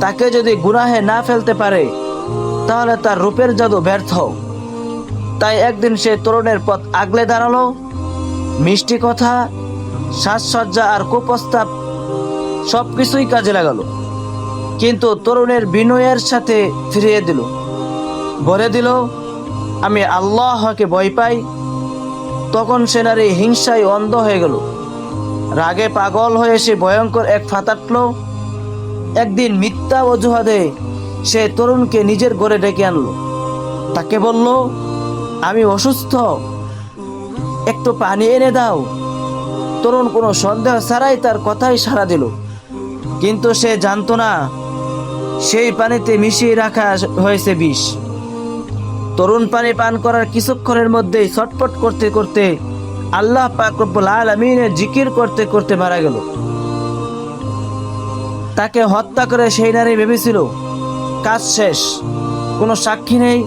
তাকে যদি গুনাহে না ফেলতে পারে তাহলে তার রূপের জাদু ব্যর্থ। তাই একদিন সে তরুণের পথ আগলে দাঁড়ালো। মিষ্টি কথা, সাজসজ্জা আর কুপ্রস্তাব সবকিছুই কাজে লাগালো, কিন্তু তরুণের বিনয়ের সাথে ফিরিয়ে দিল। বলে দিল, আমি আল্লাহকে ভয় পাই। তখন সে নারী হিংসায় অন্ধ হয়ে গেল। রাগে পাগল হয়ে সে ভয়ঙ্কর এক ফাতাটল। একদিন মিথ্যা অজুহাতে সে তরুণকে নিজের ঘরে ডেকে আনলো। তাকে বলল, আমি অসুস্থ, একটু পানি এনে দাও। তরুণ কোনো সন্দেহ ছাড়াই তার কথাই সাড়া দিল, কিন্তু সে জানতো না সেই পানিতে মিশিয়ে রাখা হয়েছে বিষ। তরুণ পানি পান করার কিছুক্ষণের মধ্যেই ছটফট করতে করতে আল্লাহ পাক রব্বুল আলামিনের জিকির করতে করতে মারা গেল। তাকে হত্যা করে সেই নারী ভেবেছিল কাজ শেষ, কোনো সাক্ষী নেই,